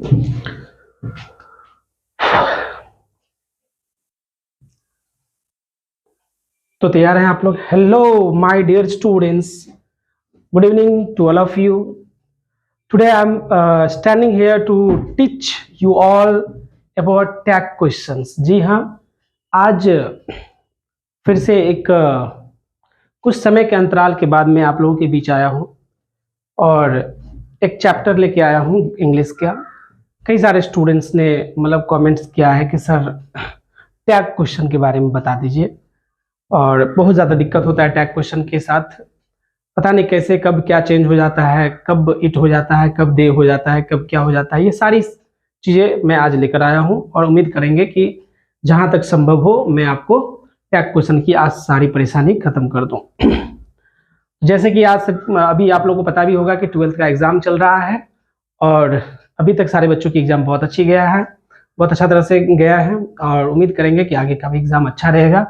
तो तैयार हैं आप लोग? Hello my dear students, good evening to all of you. Today I am standing here to teach you all about tag questions. जी हाँ, आज फिर से एक कुछ समय के अंतराल के बाद मैं आप लोगों के बीच आया हूँ और एक चैप्टर लेके आया हूँ इंग्लिश का. कई सारे स्टूडेंट्स ने मतलब कमेंट्स किया है कि सर टैग क्वेश्चन के बारे में बता दीजिए, और बहुत ज़्यादा दिक्कत होता है टैग क्वेश्चन के साथ. पता नहीं कैसे कब क्या चेंज हो जाता है, कब इट हो जाता है, कब दे हो जाता है, कब क्या हो जाता है. ये सारी चीज़ें मैं आज लेकर आया हूँ और उम्मीद करेंगे कि जहाँ तक संभव हो मैं आपको टैग क्वेश्चन की आज सारी परेशानी खत्म कर दूँ. जैसे कि आज अभी आप लोगों को पता भी होगा कि 12th का एग्ज़ाम चल रहा है और अभी तक सारे बच्चों की एग्ज़ाम बहुत अच्छी गया है, बहुत अच्छा तरह से गया है, और उम्मीद करेंगे कि आगे का भी एग्ज़ाम अच्छा रहेगा.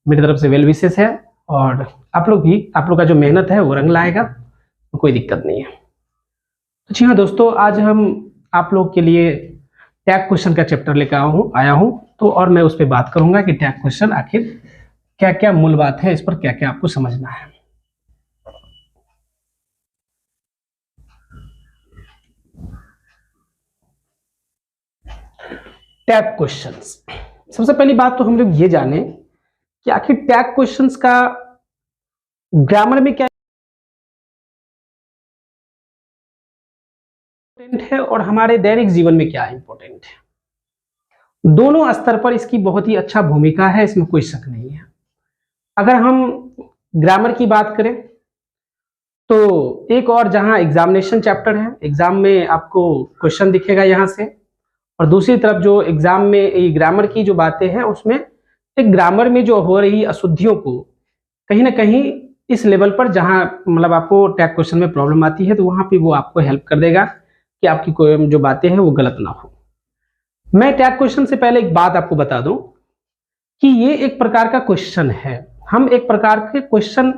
मेरी तरफ से वेल विशेस है और आप लोग का जो मेहनत है वो रंग लाएगा, तो कोई दिक्कत नहीं है. तो जी हाँ दोस्तों, आज हम आप लोग के लिए टैग क्वेश्चन का चैप्टर लेकर आया हूँ तो और मैं उस पर बात करूंगा कि टैग क्वेश्चन आखिर क्या क्या मूल बात है, इस पर क्या क्या आपको समझना है. टैग क्वेश्चंस, सबसे पहली बात तो हम लोग ये जाने कि आखिर टैग क्वेश्चंस का ग्रामर में क्या इंपॉर्टेंट है और हमारे दैनिक जीवन में क्या इंपॉर्टेंट है. दोनों स्तर पर इसकी बहुत ही अच्छा भूमिका है, इसमें कोई शक नहीं है. अगर हम ग्रामर की बात करें तो एक और जहां एग्जामिनेशन चैप्टर है, एग्जाम में आपको क्वेश्चन दिखेगा यहां से, और दूसरी तरफ जो एग्जाम में ग्रामर की जो बातें हैं उसमें एक ग्रामर में जो हो रही अशुद्धियों को कहीं ना कहीं इस लेवल पर जहां मतलब आपको टैग क्वेश्चन में प्रॉब्लम आती है तो वहां पे वो आपको हेल्प कर देगा कि आपकी कोई जो बातें हैं वो गलत ना हो. मैं टैग क्वेश्चन से पहले एक बात आपको बता दूं कि ये एक प्रकार का क्वेश्चन है. हम एक प्रकार के क्वेश्चन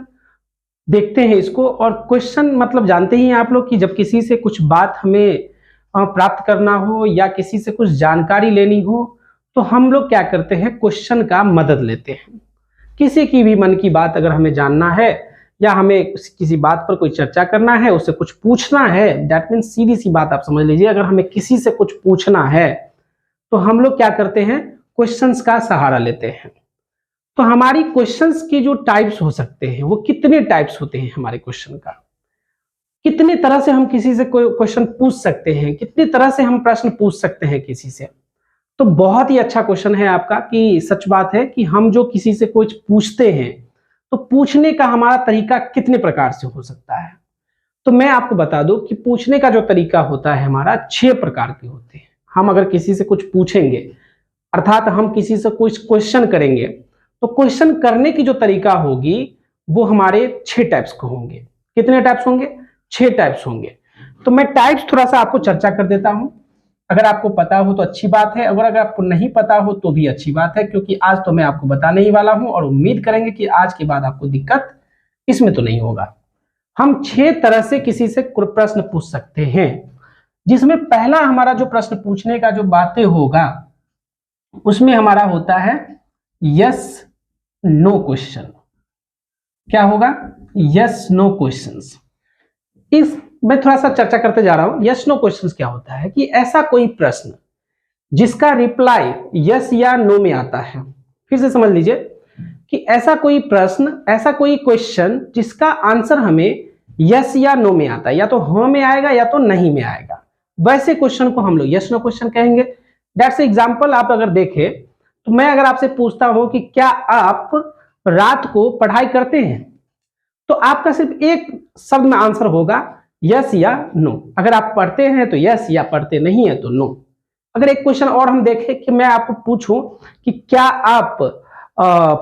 देखते हैं इसको, और क्वेश्चन मतलब जानते ही हैं आप लोग कि जब किसी से कुछ बात हमें प्राप्त करना हो या किसी से कुछ जानकारी लेनी हो तो हम लोग क्या करते हैं, क्वेश्चन का मदद लेते हैं. किसी की भी मन की बात अगर हमें जानना है या हमें किसी बात पर कोई चर्चा करना है, उससे कुछ पूछना है, दैट मीन्स सीधी सी बात आप समझ लीजिए, अगर हमें किसी से कुछ पूछना है तो हम लोग क्या करते हैं, क्वेश्चंस का सहारा लेते हैं. तो हमारी क्वेश्चंस के जो टाइप्स हो सकते हैं वो कितने टाइप्स होते हैं, हमारे क्वेश्चन का कितने तरह से हम किसी से कोई क्वेश्चन पूछ सकते हैं, कितनी तरह से हम प्रश्न पूछ सकते हैं किसी से. तो बहुत ही अच्छा क्वेश्चन है आपका कि सच बात है कि हम जो किसी से कुछ पूछते हैं तो पूछने का हमारा तरीका कितने प्रकार से हो सकता है. तो मैं आपको बता दूं कि पूछने का जो तरीका होता है हमारा 6 प्रकार के होते हैं. हम अगर किसी से कुछ पूछेंगे अर्थात हम किसी से कुछ क्वेश्चन करेंगे तो क्वेश्चन करने की जो तरीका होगी वो हमारे 6 टाइप्स के होंगे. कितने टाइप्स होंगे? 6 टाइप्स होंगे. तो मैं टाइप्स थोड़ा सा आपको चर्चा कर देता हूं. अगर आपको पता हो तो अच्छी बात है, अगर आपको नहीं पता हो तो भी अच्छी बात है, क्योंकि आज तो मैं आपको बताने ही वाला हूं और उम्मीद करेंगे कि आज के बाद आपको दिक्कत इसमें तो नहीं होगा. हम 6 तरह से किसी से प्रश्न पूछ सकते हैं, जिसमें पहला हमारा जो प्रश्न पूछने का जो बातें होगा उसमें हमारा होता है यस नो क्वेश्चन. क्या होगा? Yes no questions. इस मैं थोड़ा सा चर्चा करते जा रहा हूं. यस नो क्वेश्चंस क्या होता है कि ऐसा कोई प्रश्न जिसका रिप्लाई यस या नो में आता है. फिर से समझ लीजिए कि ऐसा कोई प्रश्न, ऐसा कोई क्वेश्चन जिसका आंसर हमें यस या नो में आता है, या तो हाँ में आएगा या तो नहीं में आएगा, वैसे क्वेश्चन को हम लोग यस नो क्वेश्चन कहेंगे. That's example. आप अगर देखें तो मैं अगर आपसे पूछता हूं कि क्या आप रात को पढ़ाई करते हैं, तो आपका सिर्फ एक शब्द में आंसर होगा यस या नो. अगर आप पढ़ते हैं तो यस, या पढ़ते नहीं है तो नो. अगर एक क्वेश्चन और हम देखें कि मैं आपको पूछूं कि क्या आप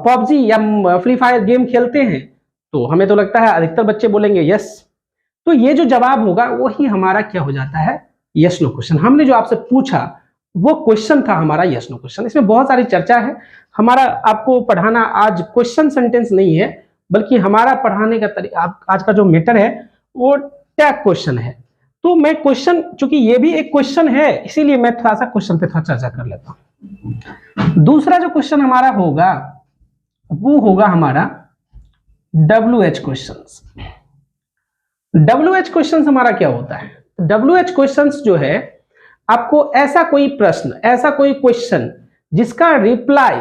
पबजी या फ्री फायर गेम खेलते हैं, तो हमें तो लगता है अधिकतर बच्चे बोलेंगे यस. तो ये जो जवाब होगा वही हमारा क्या हो जाता है, यस नो क्वेश्चन. हमने जो आपसे पूछा वो क्वेश्चन था हमारा यस नो क्वेश्चन. इसमें बहुत सारी चर्चा है. हमारा आपको पढ़ाना आज क्वेश्चन सेंटेंस नहीं है, बल्कि हमारा पढ़ाने का तरीका आज का जो मैटर है वो टैग क्वेश्चन है. तो मैं क्वेश्चन, चूंकि ये भी एक क्वेश्चन है, इसीलिए मैं थोड़ा सा क्वेश्चन पे थोड़ा चर्चा कर लेता हूं। दूसरा जो क्वेश्चन हमारा होगा वो होगा हमारा WH क्वेश्चंस। WH क्वेश्चंस हमारा क्या होता है? WH क्वेश्चंस जो है, आपको ऐसा कोई प्रश्न, ऐसा कोई क्वेश्चन जिसका रिप्लाई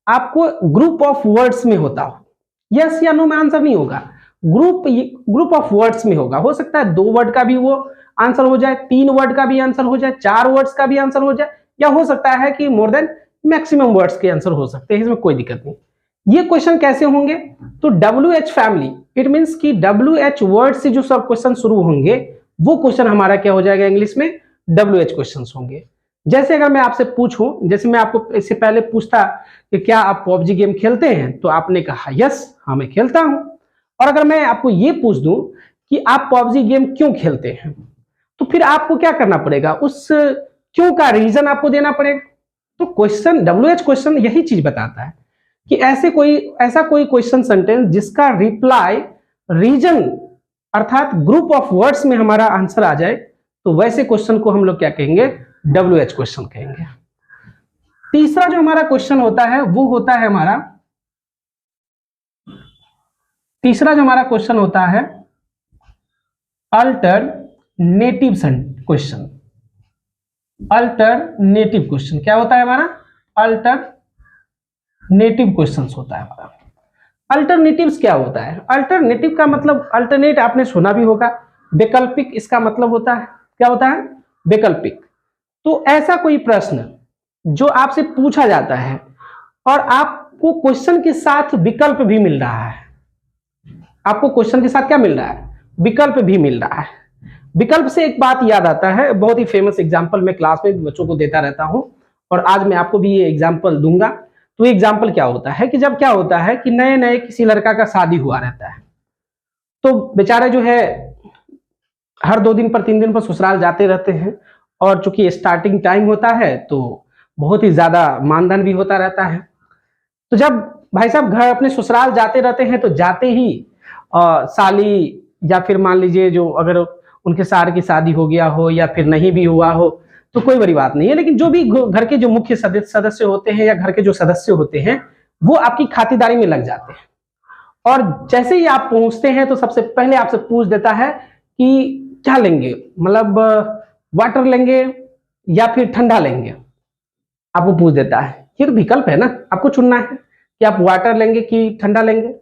आपको ग्रुप ऑफ वर्ड्स में होता हो, यस या नो में आंसर नहीं होगा, ग्रुप ऑफ वर्ड्स में होगा। हो सकता है 2 वर्ड का भी वो आंसर हो जाए, 3 वर्ड का भी आंसर हो जाए, 4 वर्ड्स का भी आंसर हो जाए, या हो सकता है कि मोर देन मैक्सिमम वर्ड्स के आंसर हो सकते हैं, इसमें कोई दिक्कत नहीं। ये क्वेश्चन कैसे होंगे? तो WH फैमिली, इट मींस कि WH वर्ड से जो सब क्वेश्चन शुरू होंगे वो क्वेश्चन हमारा क्या हो जाएगा? इंग्लिश में WH क्वेश्चंस होंगे। जैसे अगर मैं आपसे पूछूं, जैसे मैं आपको इससे पहले पूछता कि क्या आप PUBG गेम खेलते हैं, तो आपने कहा यस, हाँ मैं खेलता हूं। और अगर मैं आपको ये पूछ दूं कि आप PUBG गेम क्यों खेलते हैं, तो फिर आपको क्या करना पड़ेगा? उस क्यों का रीजन आपको देना पड़ेगा। तो क्वेश्चन, WH क्वेश्चन यही चीज बताता है कि ऐसा कोई क्वेश्चन सेंटेंस जिसका रिप्लाई रीजन अर्थात ग्रुप ऑफ वर्ड्स में हमारा आंसर आ जाए, तो वैसे क्वेश्चन को हम लोग क्या कहेंगे? WH क्वेश्चन कहेंगे। तीसरा जो हमारा क्वेश्चन होता है वो होता है हमारा, तीसरा जो हमारा क्वेश्चन होता है अल्टरनेटिव क्वेश्चन। अल्टरनेटिव क्वेश्चन क्या होता है हमारा? अल्टरनेटिव क्वेश्चंस होता है हमारा। अल्टरनेटिव्स क्या होता है? अल्टरनेटिव का मतलब, अल्टरनेट आपने सुना भी होगा, वैकल्पिक इसका मतलब होता है। क्या होता है? वैकल्पिक। तो ऐसा कोई प्रश्न जो आपसे पूछा जाता है और आपको क्वेश्चन के साथ विकल्प भी मिल रहा है, आपको क्वेश्चन के साथ क्या मिल रहा है? विकल्प भी मिल रहा है। विकल्प से एक बात याद आता है, बहुत ही फेमस एग्जाम्पल मैं क्लास में भी बच्चों को देता रहता हूं, और आज मैं आपको भी ये एग्जाम्पल दूंगा। तो एग्जाम्पल क्या होता है कि जब क्या होता है कि नए नए किसी लड़का का शादी हुआ रहता है, तो बेचारे जो है हर 2 दिन पर 3 दिन पर ससुराल जाते रहते हैं, और चूंकि स्टार्टिंग टाइम होता है तो बहुत ही ज्यादा मानधन भी होता रहता है। तो जब भाई साहब घर अपने ससुराल जाते रहते हैं, तो जाते ही साली, या फिर मान लीजिए जो अगर उनके सार की शादी हो गया हो या फिर नहीं भी हुआ हो तो कोई बड़ी बात नहीं है, लेकिन जो भी घर के जो मुख्य सदस्य होते हैं या घर के जो सदस्य होते हैं वो आपकी खातिरदारी में लग जाते हैं। और जैसे ही आप पहुंचते हैं तो सबसे पहले आपसे पूछ देता है कि क्या लेंगे, मतलब वाटर लेंगे या फिर ठंडा लेंगे, आपको पूछ देता है। ये तो विकल्प है ना, आपको चुनना है कि आप वाटर लेंगे कि ठंडा लेंगे।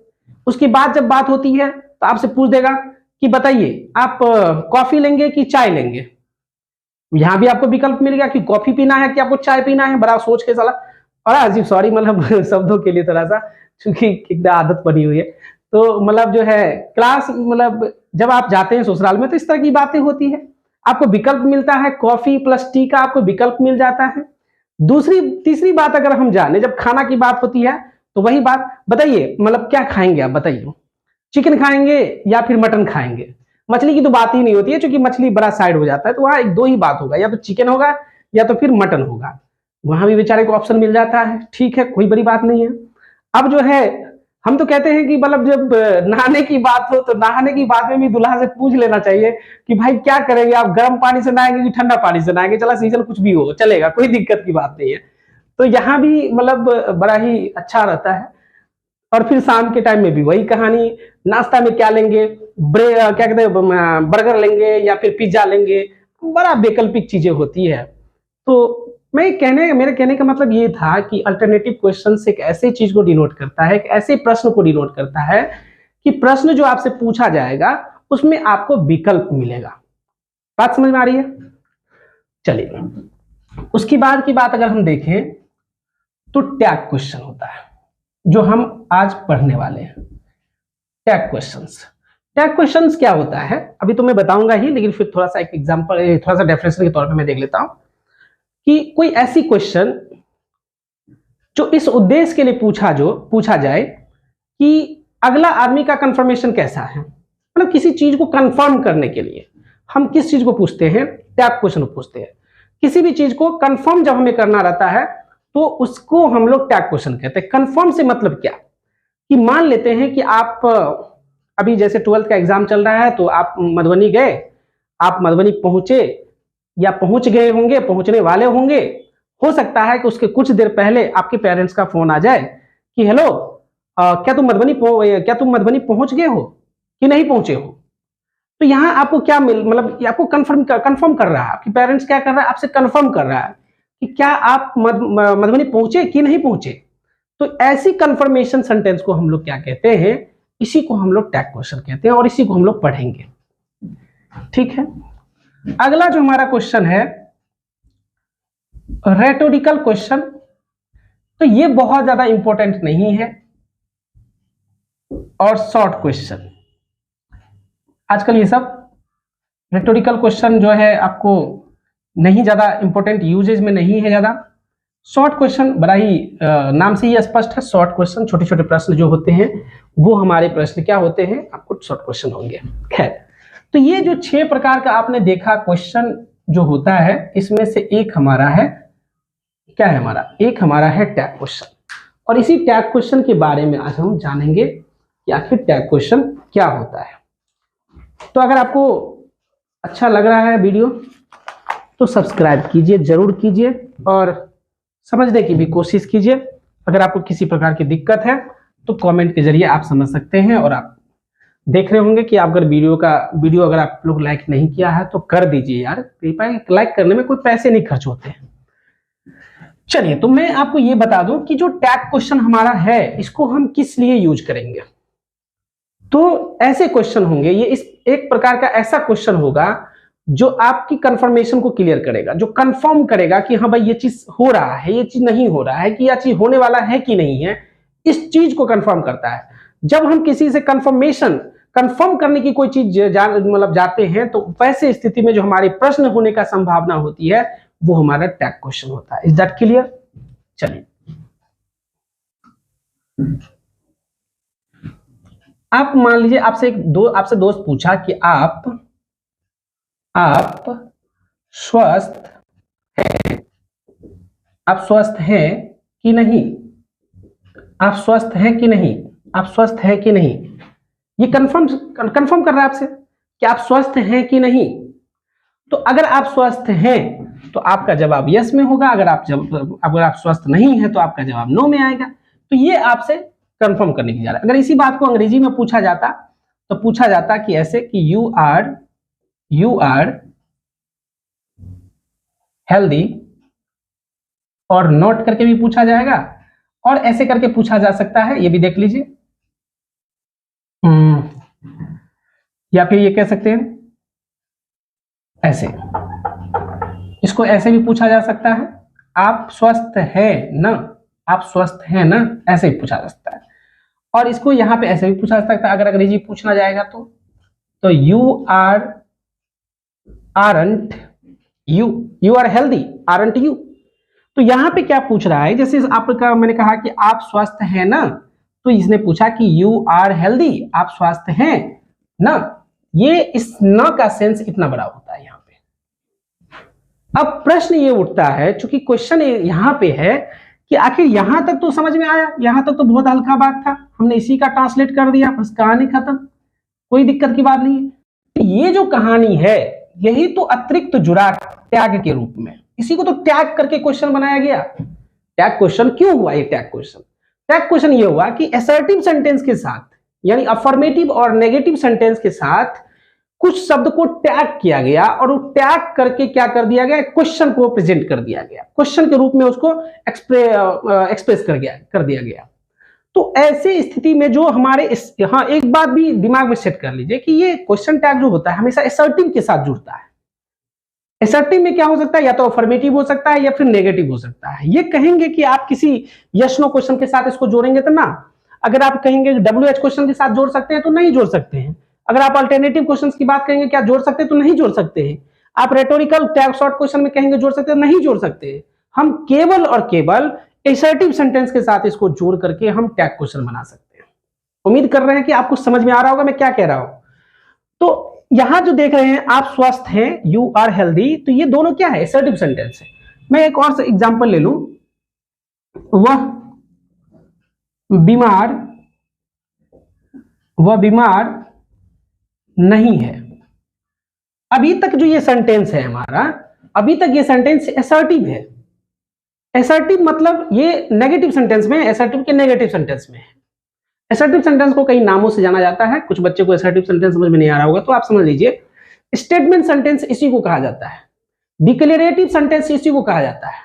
उसके बाद जब बात होती है तो आपसे पूछ देगा कि बताइए आप कॉफी लेंगे कि चाय लेंगे। यहां भी आपको विकल्प मिल गया कि कॉफी पीना है कि आपको चाय पीना है। बड़ा सोच के साला, और अजीब, सॉरी मतलब शब्दों के लिए थोड़ा सा, क्योंकि एक आदत बनी हुई है। तो मतलब जो है क्लास, मतलब जब आप जाते हैं ससुराल में तो इस तरह की बातें होती है, आपको विकल्प मिलता है, कॉफी प्लस टी का आपको विकल्प मिल जाता है। तीसरी बात अगर हम जाने, जब खाना की बात होती है तो वही बात, बताइए मतलब क्या खाएंगे आप, बताइए चिकन खाएंगे या फिर मटन खाएंगे। मछली की तो बात ही नहीं होती है, क्योंकि मछली बड़ा साइड हो जाता है, तो वहां एक दो ही बात होगा, या तो चिकन होगा या तो फिर मटन होगा। वहां भी बेचारे को ऑप्शन मिल जाता है, ठीक है, कोई बड़ी बात नहीं है। अब जो है हम तो कहते हैं कि मतलब जब नहाने की बात हो तो नहाने की बात में भी दूल्हा से पूछ लेना चाहिए कि भाई क्या करेंगे, आप गर्म पानी से नहाएंगे कि ठंडा पानी से नहाएंगे, चला सीजन कुछ भी हो चलेगा, कोई दिक्कत की बात नहीं है। तो यहाँ भी मतलब बड़ा ही अच्छा रहता है। और फिर शाम के टाइम में भी वही कहानी, नाश्ता में क्या लेंगे, क्या कहते हैं, बर्गर लेंगे या फिर पिज्जा लेंगे, बड़ा वैकल्पिक चीजें होती है। तो मेरे कहने का मतलब ये था कि अल्टरनेटिव क्वेश्चन एक ऐसे चीज को डिनोट करता है, एक ऐसे प्रश्न को डिनोट करता है कि प्रश्न जो आपसे पूछा जाएगा उसमें आपको विकल्प मिलेगा। बात समझ में आ रही है? चलिए, उसकी बाद की बात अगर हम देखें तो टैग क्वेश्चन होता है, जो हम आज पढ़ने वाले हैं। टैग क्वेश्चंस, टैग क्वेश्चंस क्या होता है अभी तो मैं बताऊंगा ही, लेकिन फिर थोड़ा सा एक एग्जांपल, थोड़ा सा डेफिनेशन के तौर पे मैं देख लेता हूं कि कोई ऐसी क्वेश्चन जो इस उद्देश्य के लिए पूछा जाए कि अगला आदमी का कंफर्मेशन कैसा है, मतलब किसी चीज को कंफर्म करने के लिए हम किस चीज को पूछते हैं, टैग क्वेश्चन पूछते हैं। किसी भी चीज को कंफर्म जब हमें करना रहता है तो उसको हम लोग टैग क्वेश्चन कहते हैं। कंफर्म से मतलब क्या, कि मान लेते हैं कि आप अभी जैसे 12th का एग्जाम चल रहा है, तो आप मधुबनी गए, आप मधुबनी पहुंचे या पहुंच गए होंगे, पहुंचने वाले होंगे। हो सकता है कि उसके कुछ देर पहले आपके पेरेंट्स का फोन आ जाए कि हेलो, क्या तुम मधुबनी पहुंच गए हो कि नहीं पहुंचे हो। तो यहाँ आपको क्या मतलब आपको कंफर्म कर रहा है, आपके पेरेंट्स क्या कर रहा है, आपसे कंफर्म कर रहा है कि क्या आप मधुबनी पहुंचे कि नहीं पहुंचे। तो ऐसी कंफर्मेशन सेंटेंस को हम लोग क्या कहते हैं, इसी को हम लोग टैग क्वेश्चन कहते हैं और इसी को हम लोग पढ़ेंगे। ठीक है, अगला जो हमारा क्वेश्चन है रेटोरिकल क्वेश्चन। तो ये बहुत ज्यादा इंपॉर्टेंट नहीं है और शॉर्ट क्वेश्चन। आजकल ये सब रेटोरिकल क्वेश्चन जो है आपको नहीं ज्यादा इंपॉर्टेंट, यूजेज में नहीं है ज्यादा। शॉर्ट क्वेश्चन बड़ा ही नाम से ही स्पष्ट है, शॉर्ट क्वेश्चन, छोटे छोटे प्रश्न जो होते हैं वो हमारे प्रश्न क्या होते हैं, आपको शॉर्ट क्वेश्चन होंगे। खैर, तो ये जो 6 प्रकार का आपने देखा क्वेश्चन जो होता है, इसमें से एक हमारा है, क्या है हमारा, एक हमारा है टैग क्वेश्चन। और इसी टैग क्वेश्चन के बारे में आज हम जानेंगे कि आखिर टैग क्वेश्चन क्या होता है। तो अगर आपको अच्छा लग रहा है वीडियो तो सब्सक्राइब कीजिए, जरूर कीजिए और समझने की भी कोशिश कीजिए। अगर आपको किसी प्रकार की दिक्कत है तो कमेंट के जरिए आप समझ सकते हैं। और आप देख रहे होंगे कि आप अगर वीडियो अगर आप लोग लाइक नहीं किया है तो कर दीजिए यार, लाइक करने में कोई पैसे नहीं खर्च होते हैं। चलिए, तो मैं आपको ये बता दूं कि जो टैग क्वेश्चन हमारा है इसको हम किस लिए यूज करेंगे। तो ऐसे क्वेश्चन होंगे, ये इस एक प्रकार का ऐसा क्वेश्चन होगा जो आपकी कंफर्मेशन को क्लियर करेगा, जो कंफर्म करेगा कि हाँ भाई ये चीज हो रहा है, ये चीज नहीं हो रहा है, कि यह चीज होने वाला है कि नहीं है, इस चीज को कंफर्म करता है। जब हम किसी से कंफर्म करने की कोई चीज मतलब जाते हैं, तो वैसे स्थिति में जो हमारे प्रश्न होने का संभावना होती है वो हमारा टैग क्वेश्चन होता है। Is that clear? चलिए, आप मान लीजिए आपसे दोस्त पूछा कि आप स्वस्थ हैं, आप स्वस्थ हैं कि नहीं, आप स्वस्थ हैं कि नहीं, आप स्वस्थ हैं कि नहीं। ये कंफर्म कर रहा है आपसे कि आप स्वस्थ हैं कि नहीं। तो अगर आप स्वस्थ हैं तो आपका जवाब यस में होगा, अगर आप स्वस्थ नहीं है तो आपका जवाब नो में आएगा। तो ये आपसे कंफर्म करने की जा रहा है। अगर इसी बात को अंग्रेजी में पूछा जाता तो पूछा जाता कि ऐसे कि यू आर हेल्दी, और नॉट करके भी पूछा जाएगा और ऐसे करके पूछा जा सकता है, ये भी देख लीजिए। या फिर ये कह सकते हैं ऐसे, इसको ऐसे भी पूछा जा सकता है, आप स्वस्थ हैं ना, आप स्वस्थ हैं ना, ऐसे भी पूछा जा सकता है। और इसको यहां पे ऐसे भी पूछा जा सकता है अगर अंग्रेजी पूछना जाएगा तो you aren't you are healthy aren't you. तो यहां पे क्या पूछ रहा है, जैसे आपका मैंने कहा कि आप स्वस्थ हैं ना, तो इसने पूछा कि यू आर हेल्दी, आप स्वस्थ हैं ना। ये इस न का सेंस इतना बड़ा होता है यहां पे। अब प्रश्न ये उठता है, चूंकि क्वेश्चन यहां पे है कि आखिर यहां तक तो समझ में आया, यहां तक तो बहुत हल्का बात था, हमने इसी का ट्रांसलेट कर दिया, बस कहानी खत्म, कोई दिक्कत की बात नहीं है। तो ये जो कहानी है यही तो अतिरिक्त जुड़ा टैग के रूप में, इसी को तो टैग करके क्वेश्चन बनाया गया। टैग क्वेश्चन क्यों हुआ ये टैग क्वेश्चन? टैग क्वेश्चन ये हुआ कि असर्टिव सेंटेंस के साथ, यानी अफर्मेटिव और नेगेटिव सेंटेंस के साथ कुछ शब्द को टैग किया गया और वो टैग करके क्या कर दिया गया, क्वेश्चन को प्रेजेंट कर दिया गया, क्वेश्चन के रूप में उसको एक्सप्रेस कर दिया गया। तो ऐसे स्थिति में जो हमारे यहां एक बात भी दिमाग में सेट कर लीजिए कि ये क्वेश्चन टैग जो होता है हमेशा असर्टिव के साथ जुड़ता है। असर्टिव में क्या हो सकता है, या तो अफर्मेटिव हो सकता है या फिर नेगेटिव हो सकता है। ये कहेंगे कि आप किसी यस नो क्वेश्चन के साथ इसको जोड़ेंगे तो ना, अगर आप कहेंगे WH क्वेश्चन के साथ जोड़ सकते हैं तो नहीं जोड़ सकते हैं, अगर आप अल्टरनेटिव क्वेश्चंस की बात करेंगे क्या जोड़ सकते हैं तो नहीं जोड़ सकते हैं, आप रेटोरिकल टैग शॉर्ट क्वेश्चन में कहेंगे जोड़ सकते हैं नहीं जोड़ सकते हैं। हम केवल और केवल असर्टिव सेंटेंस के साथ इसको जोड़ करके हम टैग क्वेश्चन बना सकते हैं। उम्मीद कर रहे हैं कि आपको समझ में आ रहा होगा मैं क्या कह रहा हूं। तो यहां जो देख रहे हैं आप स्वस्थ हैं, यू आर हेल्दी, तो ये दोनों क्या है, असर्टिव सेंटेंस है। मैं एक और एग्जांपल ले लूं, वह बीमार नहीं है, अभी तक जो ये सेंटेंस है हमारा, अभी तक ये सेंटेंस असर्टिव है। असर्टिव मतलब ये नेगेटिव सेंटेंस में, असर्टिव के नेगेटिव सेंटेंस में है। असर्टिव सेंटेंस को कई नामों से जाना जाता है, कुछ बच्चे को असर्टिव सेंटेंस समझ में नहीं आ रहा होगा तो आप समझ लीजिए, स्टेटमेंट सेंटेंस इसी को कहा जाता है, डिक्लेरेटिव सेंटेंस इसी को कहा जाता है।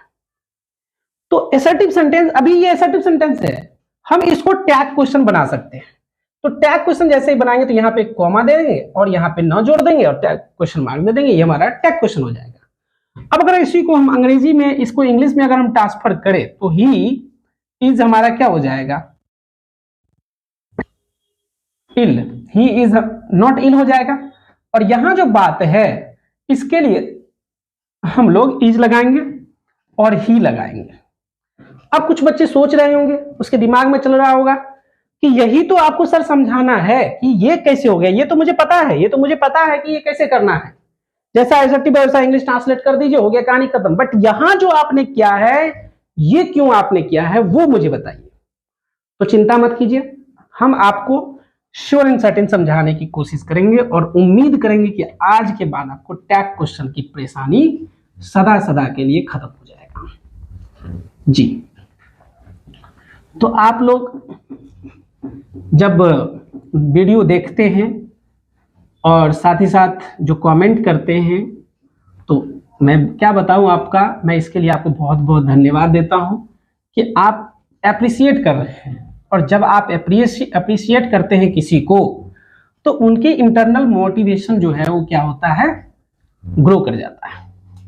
तो असर्टिव सेंटेंस, अभी ये असर्टिव सेंटेंस है, हम इसको टैग क्वेश्चन बना सकते हैं। तो टैग क्वेश्चन जैसे ही बनाएंगे तो यहाँ पे कॉमा दे देंगे और यहाँ पे न जोड़ देंगे और टैग क्वेश्चन मार्क दे देंगे, ये हमारा टैग क्वेश्चन हो जाएगा। अब अगर इसी को हम अंग्रेजी में, इसको इंग्लिश में अगर हम ट्रांसफर करें तो ही इज हमारा क्या हो जाएगा, इल, ही इज नॉट इल हो जाएगा। और यहां जो बात है इसके लिए हम लोग इज लगाएंगे और ही लगाएंगे। अब कुछ बच्चे सोच रहे होंगे, उसके दिमाग में चल रहा होगा कि यही तो आपको सर समझाना है कि ये कैसे हो गया, ये तो मुझे पता है, ये तो मुझे पता है कि ये कैसे करना है, जैसा असर्टिव वैसा इंग्लिश ट्रांसलेट कर दीजिए, हो गया कहानी खत्म। बट यहां जो आपने किया है, ये क्यों आपने किया है वो मुझे बताइए। तो चिंता मत कीजिए, हम आपको श्योर एंड सर्टेन समझाने की कोशिश करेंगे और उम्मीद करेंगे कि आज के बाद आपको टैग क्वेश्चन की परेशानी सदा सदा के लिए खत्म हो जाएगा जी। तो आप लोग जब वीडियो देखते हैं और साथ ही साथ जो कमेंट करते हैं, तो मैं क्या बताऊं आपका, मैं इसके लिए आपको बहुत बहुत धन्यवाद देता हूं कि आप एप्रिशिएट कर रहे हैं। और जब आप एप्रिशिएट करते हैं किसी को तो उनके इंटरनल मोटिवेशन जो है वो क्या होता है, ग्रो कर जाता है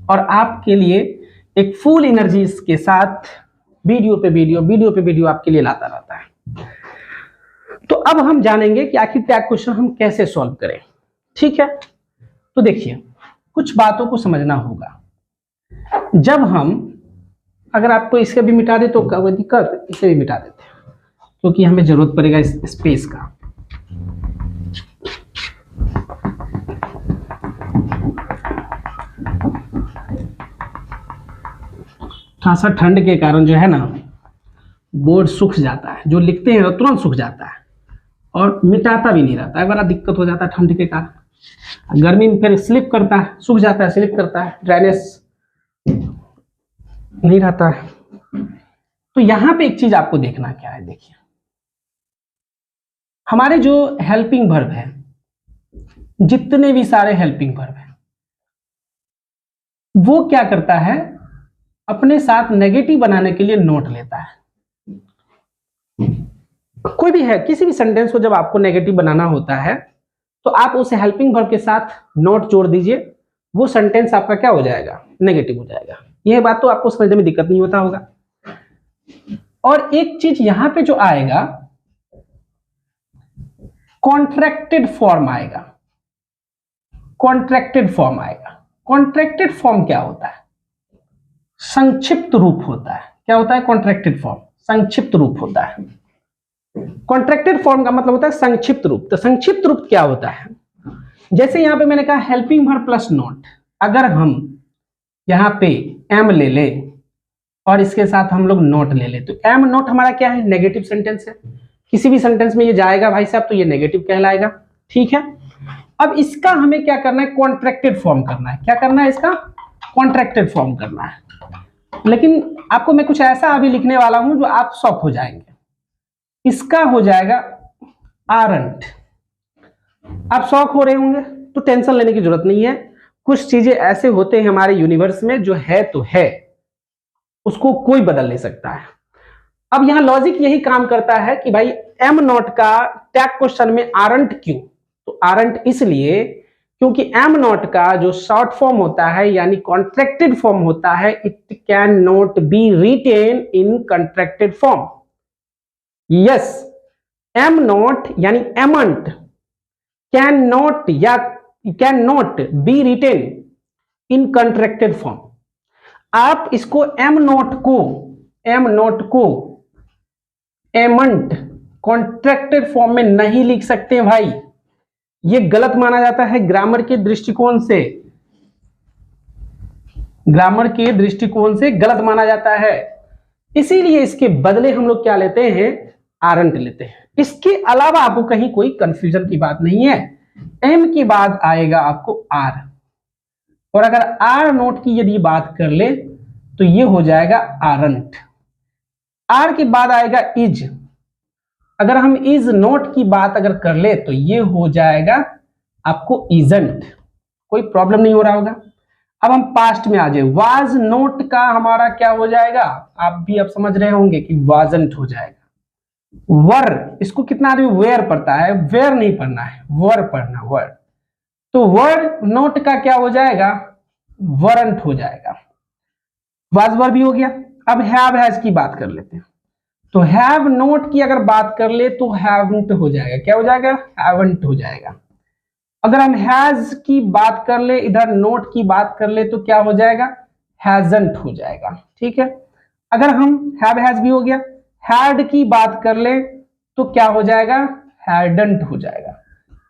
और आपके लिए एक फुल एनर्जी के साथ वीडियो पे वीडियो आपके लिए लाता रहता है। तो अब हम जानेंगे कि आखिर टैग क्वेश्चन हम कैसे सॉल्व करें, ठीक है। तो देखिए, कुछ बातों को समझना होगा। जब हम, अगर आपको इसके भी मिटा दे तो कोई दिक्कत, इसे भी मिटा देते हैं क्योंकि हमें जरूरत पड़ेगा इस स्पेस का। थोड़ा सा ठंड के कारण जो है ना बोर्ड सूख जाता है, जो लिखते हैं वो तुरंत सूख जाता है और मिटाता भी नहीं रहता है, बड़ा दिक्कत हो जाता है ठंड के कारण। गर्मी में फिर स्लिप करता है, सूख जाता है, स्लिप करता है, ड्राइनेस नहीं रहता है। तो यहां पे एक चीज आपको देखना क्या है, देखिए हमारे जो हेल्पिंग वर्ब है, जितने भी सारे हेल्पिंग वर्ब है, वो क्या करता है, अपने साथ नेगेटिव बनाने के लिए नोट लेता है। कोई भी है, किसी भी सेंटेंस को जब आपको नेगेटिव बनाना होता है तो आप उस हेल्पिंग वर्ब के साथ नोट जोड़ दीजिए, वो सेंटेंस आपका क्या हो जाएगा, नेगेटिव हो जाएगा। यह बात तो आपको समझने में दिक्कत नहीं होता होगा। और एक चीज यहां पे जो आएगा, कॉन्ट्रैक्टेड फॉर्म आएगा, कॉन्ट्रैक्टेड फॉर्म आएगा। कॉन्ट्रैक्टेड फॉर्म क्या होता है, संक्षिप्त रूप होता है। क्या होता है कॉन्ट्रैक्टेड फॉर्म, संक्षिप्त रूप होता है। कॉन्ट्रैक्टेड फॉर्म का मतलब होता है संक्षिप्त रूप। तो संक्षिप्त रूप क्या होता है, जैसे यहां पे मैंने कहा हेल्पिंग वर्ब प्लस नोट, अगर हम यहां पे एम ले ले और इसके साथ हम लोग नोट ले ले, तो एम नोट हमारा क्या है, नेगेटिव सेंटेंस है। किसी भी सेंटेंस में ये जाएगा भाई साहब तो ये नेगेटिव कहलाएगा, ठीक है। अब इसका हमें क्या करना है, कॉन्ट्रैक्टेड फॉर्म करना है। क्या करना है, इसका कॉन्ट्रैक्टेड फॉर्म करना है। लेकिन आपको मैं कुछ ऐसा अभी लिखने वाला हूं जो आप शॉक हो जाएंगे। इसका हो जाएगा आरंट। आप शॉक हो रहे होंगे तो टेंशन लेने की जरूरत नहीं है। कुछ चीजें ऐसे होते हैं हमारे यूनिवर्स में, जो है तो है, उसको कोई बदल नहीं सकता है। अब यहां लॉजिक यही काम करता है कि भाई एम नॉट का टैग क्वेश्चन में आरंट क्यों, तो आरंट इसलिए क्योंकि एम नॉट का जो शॉर्ट फॉर्म होता है यानी कॉन्ट्रैक्टेड फॉर्म होता है, it can not be written in contracted form. Yes, am not यानी एमंट कैन नॉट या can not be written in contracted form. आप इसको एम नॉट को एमंट कॉन्ट्रैक्टेड फॉर्म में नहीं लिख सकते भाई, ये गलत माना जाता है ग्रामर के दृष्टिकोण से। ग्रामर के दृष्टिकोण से गलत माना जाता है, इसीलिए इसके बदले हम लोग क्या लेते हैं, आरंट लेते हैं। इसके अलावा आपको कहीं कोई कंफ्यूजन की बात नहीं है। एम के बाद आएगा आपको आर, और अगर आर नोट की यदि बात कर ले तो ये हो जाएगा आरंट। आर के बाद आएगा इज। अगर हम इज नोट की बात अगर कर ले तो ये हो जाएगा आपको इजंट। कोई प्रॉब्लम नहीं हो रहा होगा। अब हम पास्ट में आ जाए, वाज नोट का हमारा क्या हो जाएगा, आप भी अब समझ रहे होंगे कि वाजंट हो जाएगा। वर, इसको कितना आदमी वेयर पढ़ता है, वेयर नहीं पढ़ना है, वर पढ़ना, वर। तो वर नोट का क्या हो जाएगा, वरंट हो जाएगा। वाज वर भी हो गया। अब हैव हैज की बात कर लेते हैं। तो हैव नोट की अगर बात कर ले तो हैवंट हो जाएगा। क्या हो जाएगा, हैवंट हो जाएगा। अगर हम हैज की बात कर ले, इधर नोट की बात कर ले तो क्या हो जाएगा, हैजंट हो जाएगा। ठीक है। अगर हम हैव हैज भी हो गया, हैड की बात कर ले तो क्या हो जाएगा, हैडंट हो जाएगा।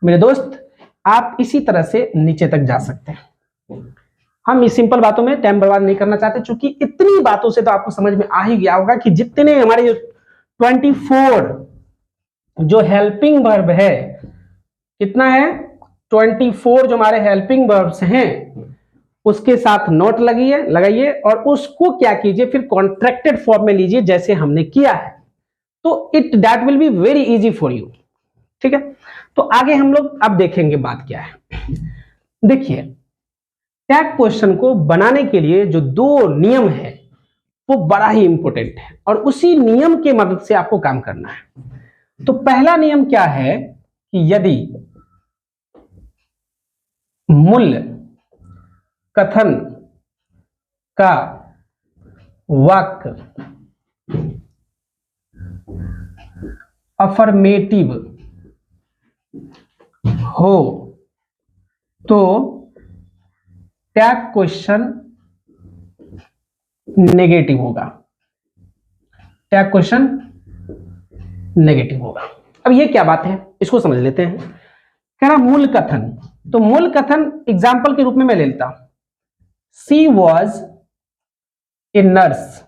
मेरे दोस्त आप इसी तरह से नीचे तक जा सकते हैं। हम इस सिंपल बातों में टाइम बर्बाद नहीं करना चाहते, क्योंकि इतनी बातों से तो आपको समझ में आ ही गया होगा कि जितने हमारे 24 जो हेल्पिंग वर्ब है, कितना है 24 जो हमारे हेल्पिंग वर्ब्स हैं उसके साथ नोट लगाइए और उसको क्या कीजिए, फिर कॉन्ट्रैक्टेड फॉर्म में लीजिए जैसे हमने किया है, तो that will be very easy for you. ठीक है। तो आगे हम लोग अब देखेंगे बात क्या है। देखिए टैग क्वेश्चन को बनाने के लिए जो 2 नियम है वो बड़ा ही इंपॉर्टेंट है और उसी नियम के मदद से आपको काम करना है। तो पहला नियम क्या है कि यदि मूल कथन का वाक्य अफर्मेटिव हो तो टैग क्वेश्चन नेगेटिव होगा। टैग क्वेश्चन नेगेटिव होगा। अब ये क्या बात है, इसको समझ लेते हैं। कह रहा मूल कथन, तो मूल कथन एग्जाम्पल के रूप में मैं ले लेता हूं, she was a nurse.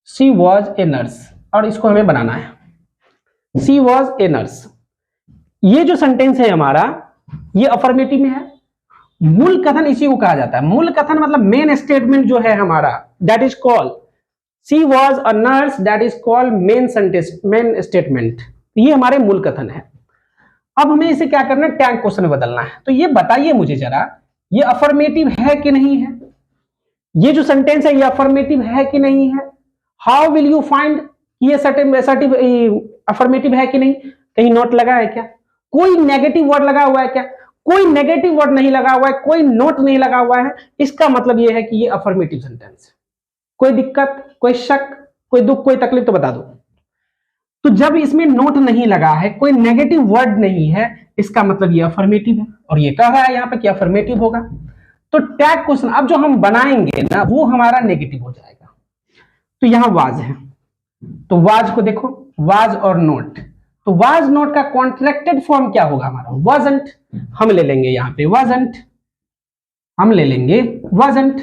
She was a nurse, और इसको हमें बनाना है, सी वॉज ए नर्स। ये जो सेंटेंस है हमारा ये अफर्मेटिव में है। मूल कथन इसी को कहा जाता है। मूल कथन मतलब मेन स्टेटमेंट जो है हमारा, that is called she was a nurse, that is called main statement. ये हमारे मूल कथन है। अब हमें इसे क्या करना है, टैग क्वेश्चन में बदलना है। तो ये बताइए मुझे जरा, ये अफर्मेटिव है कि नहीं है, ये जो सेंटेंस है ये अफर्मेटिव है कि नहीं है। हाउ विल यू फाइंड ये अफर्मेटिव है कि नहीं। कहीं नोट लगा है क्या, कोई नेगेटिव वर्ड लगा हुआ है क्या, कोई नेगेटिव वर्ड नहीं लगा हुआ है, कोई नोट नहीं लगा हुआ है, इसका मतलब यह है कि ये अफर्मेटिव सेंटेंस है। कोई दिक्कत, कोई शक, कोई दुख, कोई तकलीफ तो बता दो। तो जब इसमें नोट नहीं लगा है, कोई नेगेटिव वर्ड नहीं है, इसका मतलब ये अफर्मेटिव है और ये कह रहा है यहां पे कि अफर्मेटिव होगा। तो टैग क्वेश्चन अब जो हम बनाएंगे ना वो हमारा नेगेटिव हो जाएगा। तो यहां वाज है, तो वाज को देखो, वाज और नोट, तो वाज नोट का कॉन्ट्रैक्टेड फॉर्म क्या होगा हमारा, वाजंट। हम ले लेंगे यहां पे वाजंट, हम ले लेंगे वाजंट।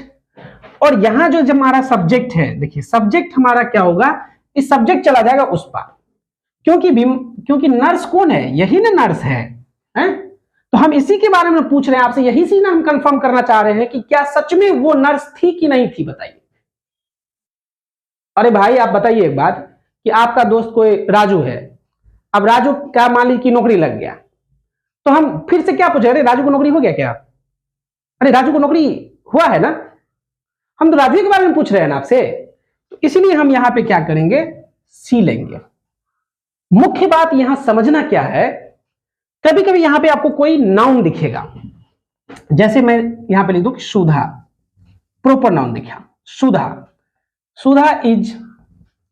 और यहां जो हमारा सब्जेक्ट है, देखिए सब्जेक्ट हमारा क्या होगा, इस सब्जेक्ट चला जाएगा उस पार, क्योंकि नर्स कौन है, यही ना नर्स है, हैं? तो हम इसी के बारे में पूछ रहे हैं आपसे, यही सी ना हम कंफर्म करना चाह रहे हैं कि क्या सच में वो नर्स थी कि नहीं थी, बताइए। अरे भाई आप बताइए एक बात कि आपका दोस्त कोई राजू है, अब राजू क्या मान ली की नौकरी लग गया, तो हम फिर से क्या पूछे, अरे राजू को नौकरी हो गया क्या, अरे राजू को नौकरी हुआ है ना, हम तो राजू के बारे में पूछ रहे हैं ना आपसे। तो इसलिए हम यहां पे क्या करेंगे, सी लेंगे। मुख्य बात यहां समझना क्या है, कभी कभी यहां पे आपको कोई नाउन दिखेगा, जैसे मैं यहां पे लिख दूं कि सुधा, प्रॉपर नाउन दिखा, सुधा, सुधा इज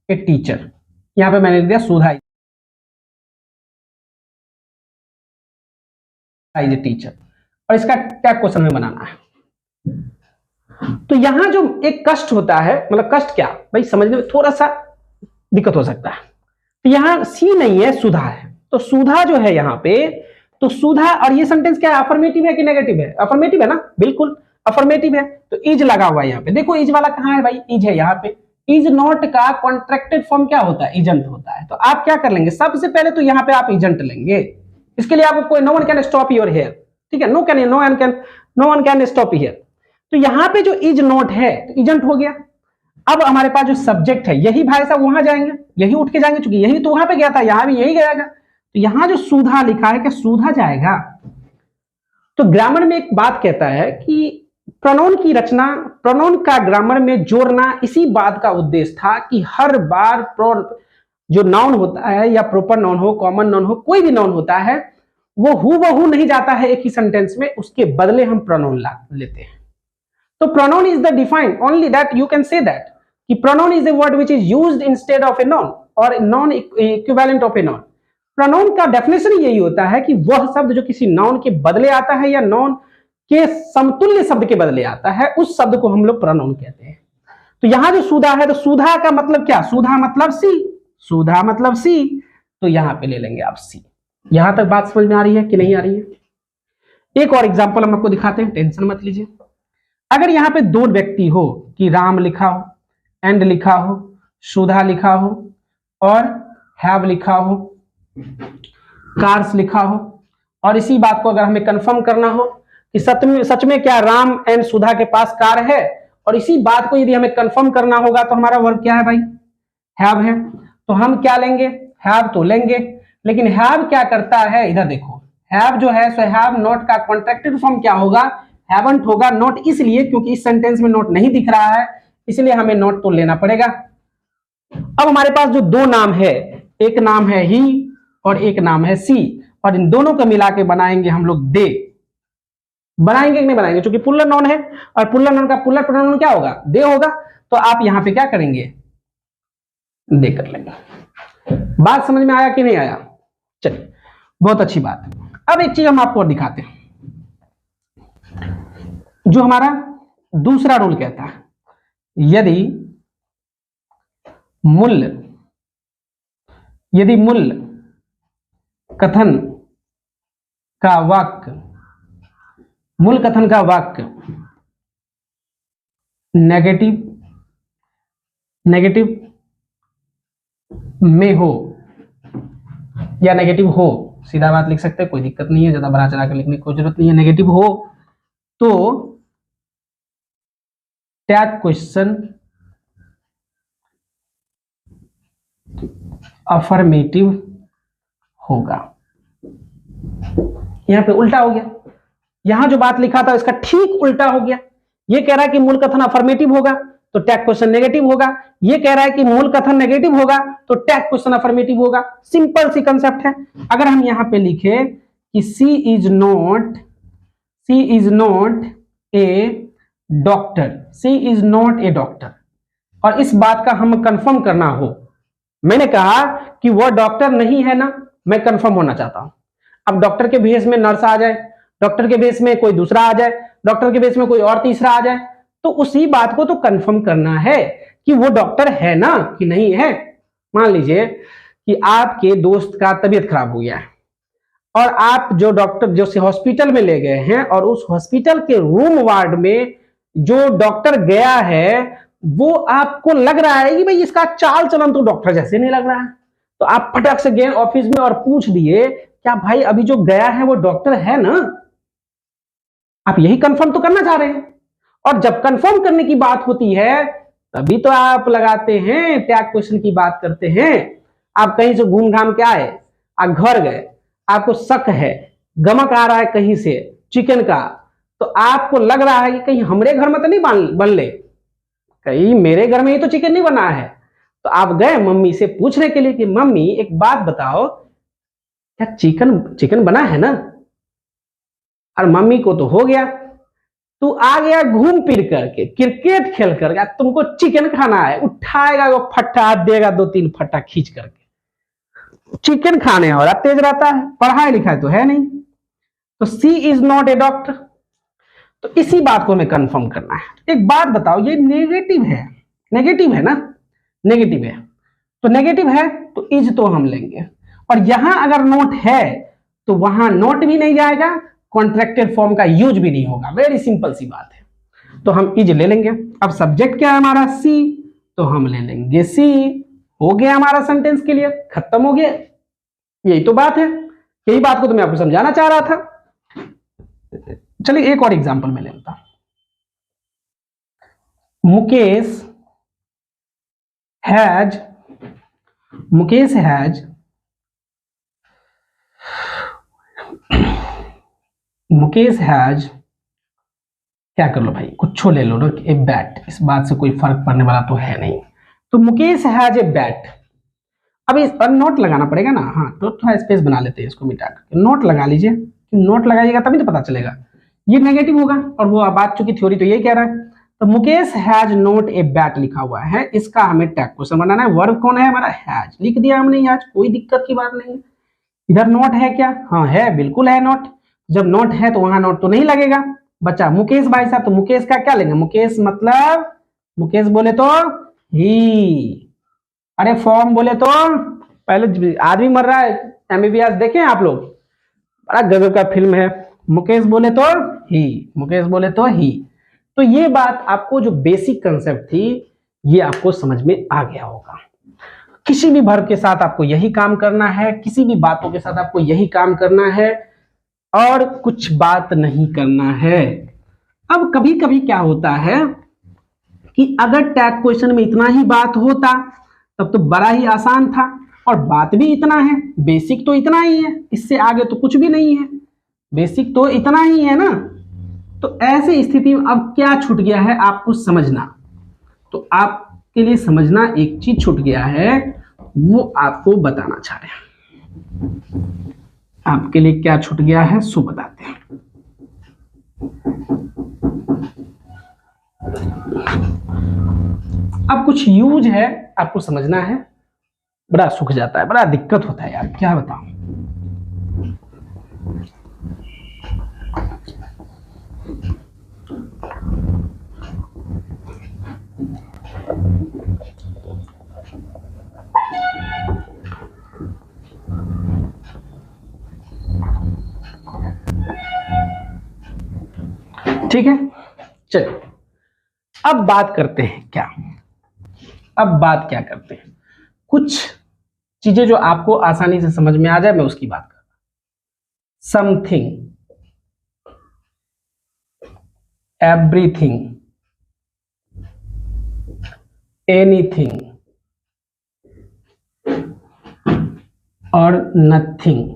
ए टीचर, यहां पे मैंने लिख दिया सुधा इज ए टीचर, और इसका टैग क्वेश्चन में बनाना है। तो यहां जो एक कष्ट होता है, मतलब कष्ट क्या भाई समझने में थोड़ा सा दिक्कत हो सकता है, तो यहां सी नहीं है, सुधा है, तो सुधा जो है यहां पे, तो सुधा, और ये सेंटेंस क्या है, अफर्मेटिव है कि नेगेटिव है, अफर्मेटिव है ना, बिल्कुल अफर्मेटिव है। तो इज लगा हुआ है यहां पे, देखो इज वाला कहां है भाई, इज है यहां पे। इज नॉट का कॉन्ट्रैक्टेड फॉर्म क्या होता है, इजेंट होता है। तो आप क्या कर लेंगे, सबसे पहले तो यहां पे आप इजेंट लेंगे, इसके लिए आपको कोई no one can stop your hair, ठीक है, no one can no one can stop here. तो यहाँ पे जो इज नॉट है तो इजंट हो गया। अब हमारे पास जो सब्जेक्ट है, यही भाई साहब वहां जाएंगे, यही उठ के जाएंगे, क्योंकि यही तो वहां पे गया था, यहां भी यही जाएगा। तो यहां जो सुधा लिखा है, क्या सुधा जाएगा? तो ग्रामर में एक बात कहता है कि प्रोनाउन की रचना, प्रोनाउन का ग्रामर में जोड़ना इसी बात का उद्देश्य था कि हर बार जो नाउन होता है, या प्रॉपर नाउन हो, कॉमन नाउन हो, कोई भी नाउन होता है, वो हूबहू नहीं जाता है एक ही सेंटेंस में, उसके बदले हम प्रोनाउन लेते हैं। तो pronoun is the defined only that you can say that कि pronoun is a word which is used instead of a noun और noun equivalent of a noun. Pronoun का डेफिनेशन यही होता है कि वह शब्द जो किसी नाउन के बदले आता है या नाउन के समतुल्य शब्द के बदले आता है, उस शब्द को हम लोग प्रोनाउन कहते हैं। तो यहां जो सुधा है, तो सुधा का मतलब क्या? सुधा मतलब सी, सुधा मतलब सी, तो यहां पे ले लेंगे आप सी। यहां तक बात समझ में आ रही है कि नहीं आ रही है? एक और एग्जांपल हम आपको दिखाते हैं, टेंशन मत लीजिए। अगर यहां पे दो व्यक्ति हो कि राम लिखा हो, एंड लिखा हो, सुधा लिखा हो और हैव लिखा हो, कार्स लिखा हो, और इसी बात को अगर हमें कंफर्म करना हो कि सच में क्या राम एंड सुधा के पास कार है, और इसी बात को यदि हमें कंफर्म करना होगा तो हमारा वर्ब क्या है भाई? हैव है। तो हम क्या लेंगे? हैव तो लेंगे, लेकिन हैव क्या करता है? इधर देखो, हैव जो है सो हैव नॉट का कॉन्ट्रैक्टेड फॉर्म क्या होगा? हैवंट होगा। नॉट इसलिए क्योंकि इस सेंटेंस में नॉट नहीं दिख रहा है, इसलिए हमें नॉट तो लेना पड़ेगा। अब हमारे पास जो दो नाम है, एक नाम है ही और एक नाम है सी, और इन दोनों को मिला के बनाएंगे हम लोग दे। बनाएंगे कि नहीं बनाएंगे? क्योंकि पुल्लर नाउन है, और पुल्लर नाउन का पुल्लर प्रोनाउन क्या होगा? दे होगा। तो आप यहां पे क्या करेंगे? दे कर लेंगे। बात समझ में आया कि नहीं आया? चलिए, बहुत अच्छी बात। अब एक चीज हम आपको और दिखाते हैं, जो हमारा दूसरा रूल कहता है, यदि मूल कथन का वाक्य नेगेटिव में हो या नेगेटिव हो, सीधा बात लिख सकते हैं, कोई दिक्कत नहीं है, ज्यादा बड़ा चढ़ा कर लिखने की कोई जरूरत नहीं है। नेगेटिव हो तो टैग क्वेश्चन अफर्मेटिव होगा। यहां पे उल्टा हो गया, यहां जो बात लिखा था इसका ठीक उल्टा हो गया। ये कह रहा है कि मूल कथन अफर्मेटिव होगा तो टैग क्वेश्चन नेगेटिव होगा, ये कह रहा है कि मूल कथन नेगेटिव होगा तो टैग क्वेश्चन अफर्मेटिव होगा। सिंपल सी कंसेप्ट है। अगर हम यहां पे लिखे कि सी इज नॉट ए डॉक्टर, और इस बात का हम कंफर्म करना हो, मैंने कहा कि वह डॉक्टर नहीं है ना, मैं कंफर्म होना चाहता हूं। अब डॉक्टर के भेष में नर्स आ जाए, डॉक्टर के भेष में कोई दूसरा आ जाए, डॉक्टर के भेष में कोई और तीसरा आ जाए, तो उसी बात को तो कंफर्म करना है कि वो डॉक्टर है ना कि नहीं है। मान लीजिए कि आपके दोस्त का तबीयत खराब हो गया है, और आप जो डॉक्टर जो से हॉस्पिटल में ले गए हैं, और उस हॉस्पिटल के रूम वार्ड में जो डॉक्टर गया है, वो आपको लग रहा है कि भाई इसका चाल चलन तो डॉक्टर जैसे नहीं लग रहा है, तो आप फटक से गए ऑफिस में और पूछ दिए, क्या भाई अभी जो गया है वो डॉक्टर है ना? आप यही कंफर्म तो करना चाह रहे हैं, और जब कंफर्म करने की बात होती है तभी तो आप लगाते हैं, टैग क्वेश्चन की बात करते हैं। आप कहीं से घूम घाम के आए, आप घर गए, आपको शक है, गमक आ रहा है कहीं से चिकन का, तो आपको लग रहा है कि कहीं हमारे घर में तो नहीं बन ले, कहीं मेरे घर में ही तो चिकन नहीं बना है। तो आप गए मम्मी से पूछने के लिए कि मम्मी एक बात बताओ, क्या चिकन बना है ना? और मम्मी को तो हो गया, तू आ गया घूम फिर करके, क्रिकेट खेल कर, तुमको चिकन खाना है, उठाएगा वो फट्टा देगा, 2-3 फट्टा खींच करके, चिकन खाने वाला तेज रहता है, पढ़ाई लिखाई तो है नहीं। तो सी इज नॉट ए डॉक्टर, तो इसी बात को हमें कंफर्म करना है। एक बात बताओ, ये नेगेटिव है ना? नेगेटिव है, तो नेगेटिव है तो इज तो हम लेंगे, और यहां अगर नोट है तो वहां नोट भी नहीं जाएगा, कॉन्ट्रैक्टेड फॉर्म का यूज भी नहीं होगा। वेरी सिंपल सी बात है, तो हम इज ले लेंगे। अब सब्जेक्ट क्या है हमारा? सी, तो हम ले लेंगे सी। हो गया हमारा सेंटेंस के लिए, खत्म हो गया। यही तो बात है, यही बात को तो मैं आपको समझाना चाह रहा था। चलिए एक और एग्जांपल मैं लेता हूं। मुकेश हैज मुकेश हैज क्या कर लो भाई, कुछ ले लो ना, ए बैट, इस बात से कोई फर्क पड़ने वाला तो है नहीं। तो मुकेश हैज ए बैट, अब इस पर नोट लगाना पड़ेगा ना, हाँ तो थोड़ा स्पेस बना लेते हैं, इसको मिटा करके नोट लगा लीजिए। नोट लगाइएगा तभी तो पता चलेगा, ये नेगेटिव होगा और वो बात चूंकि थ्योरी तो यही कह रहा है। तो Mukesh has note a bat लिखा हुआ है, इसका हमें टैग क्वेश्चन बनाना है। वर्ब कौन है हमारा, हैज, लिख दिया हमने हैज, कोई दिक्कत की बात नहीं है। इधर नोट है क्या, हाँ है, बिल्कुल है नोट। जब नोट है तो वहां नोट तो नहीं लगेगा। बच्चा मुकेश भाई साहब, तो मुकेश का क्या लेंगे, मुकेश मतलब मुकेश बोले तो ही, अरे फॉर्म बोले तो पहले आदमी मर रहा है, एमबीबीएस देखे आप लोग, बड़ा गजब का फिल्म है। मुकेश बोले तो ही, मुकेश बोले तो ही। तो ये बात आपको जो बेसिक कंसेप्ट थी ये आपको समझ में आ गया होगा। किसी भी वर्ब के साथ आपको यही काम करना है, किसी भी बातों के साथ आपको यही काम करना है और कुछ बात नहीं करना है। अब कभी कभी क्या होता है कि अगर टैग क्वेश्चन में इतना ही बात होता तब तो बड़ा ही आसान था, और बात भी इतना है, बेसिक तो इतना ही है, इससे आगे तो कुछ भी नहीं है, बेसिक तो इतना ही है ना। तो ऐसी स्थिति में अब क्या छूट गया है आपको समझना, तो आपके लिए समझना एक चीज छूट गया है, वो आपको बताना चाह रहे हैं। आपके लिए क्या छूट गया है सो बताते हैं। अब कुछ यूज है आपको समझना है, बड़ा सूख जाता है, बड़ा दिक्कत होता है यार, क्या बताऊं। ठीक है, चलिए अब बात करते हैं क्या, अब बात क्या करते हैं, कुछ चीजें जो आपको आसानी से समझ में आ जाए, मैं उसकी बात कर रहा हूं। समथिंग, एवरीथिंग, एनीथिंग और नथिंग,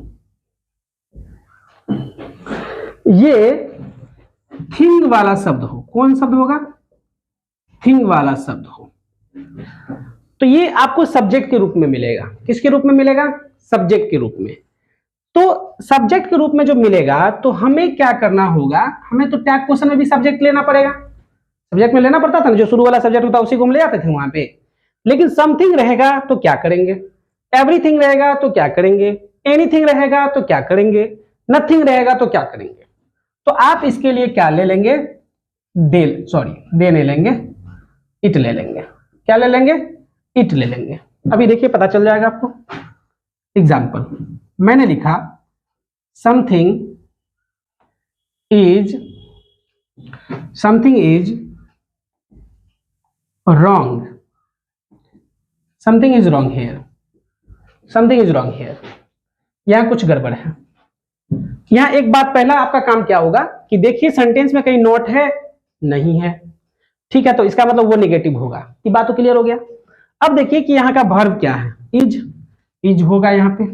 ये थिंग वाला शब्द हो। कौन शब्द होगा, थिंग वाला शब्द हो। तो ये आपको सब्जेक्ट के रूप में मिलेगा। किसके रूप में मिलेगा, सब्जेक्ट के रूप में। तो सब्जेक्ट के रूप में जो मिलेगा तो हमें क्या करना होगा, हमें तो टैग क्वेश्चन में भी सब्जेक्ट लेना पड़ेगा, सब्जेक्ट में लेना पड़ता था ना, जो शुरू वाला सब्जेक्ट होता उसी को हम ले आते थे वहां पे। लेकिन समथिंग रहेगा तो क्या करेंगे, एवरीथिंग रहेगा तो क्या करेंगे, एनीथिंग रहेगा तो क्या करेंगे, नथिंग रहेगा तो क्या करेंगे। तो आप इसके लिए क्या ले लेंगे, दे नहीं लेंगे, इट ले लेंगे। क्या ले लेंगे, इट ले लेंगे। अभी देखिए पता चल जाएगा आपको। एग्जाम्पल मैंने लिखा something is wrong, something is wrong here, something is wrong here. यहां कुछ गड़बड़ है। यहां एक बात, पहला आपका काम क्या होगा कि देखिए सेंटेंस में कहीं नोट है, नहीं है, ठीक है, तो इसका मतलब वो नेगेटिव होगा। ये बात तो क्लियर हो गया। अब देखिए कि यहाँ का वर्ब क्या है, इज होगा यहाँ पे।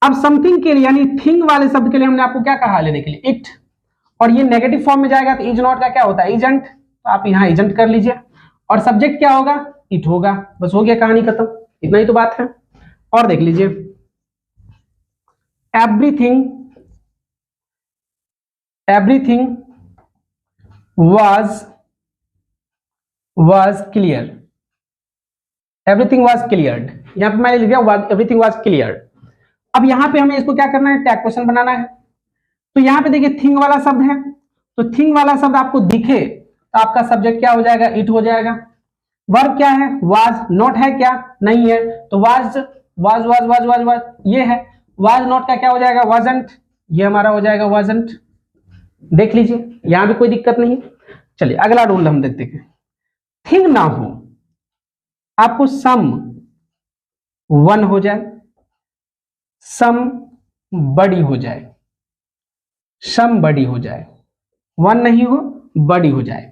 अब समथिंग के लिए यानी थिंग वाले शब्द के लिए हमने आपको क्या कहा लेने के लिए, इट, और ये नेगेटिव फॉर्म में जाएगा तो इज नॉट का क्या होता है, इजंट, तो आप यहाँ इजंट कर लीजिए। और सब्जेक्ट क्या होगा, इट होगा। बस हो गया, कहानी खत्म, इतना ही तो बात है। और देख लीजिए everything was clear, everything was cleared। यहां पे मैंने लिख दिया everything was cleared। अब यहां पे हमें इसको क्या करना है, टैग क्वेश्चन बनाना है। तो यहां पे देखिए थिंग वाला शब्द है, तो थिंग वाला शब्द आपको दिखे तो आपका सब्जेक्ट क्या हो जाएगा, इट हो जाएगा। वर्ब क्या है, वाज, नॉट है क्या, नहीं है, तो was was was was was was ये है। वाज नॉट का क्या हो जाएगा, वाजंट, ये हमारा हो जाएगा वाजंट। देख लीजिए यहां भी कोई दिक्कत नहीं। चलिए अगला रूल हम देखते हैं। थिंग ना हो, आपको सम वन हो जाए, सम बड़ी हो जाए, somebody हो जाए, वन नहीं हो बड़ी हो जाए।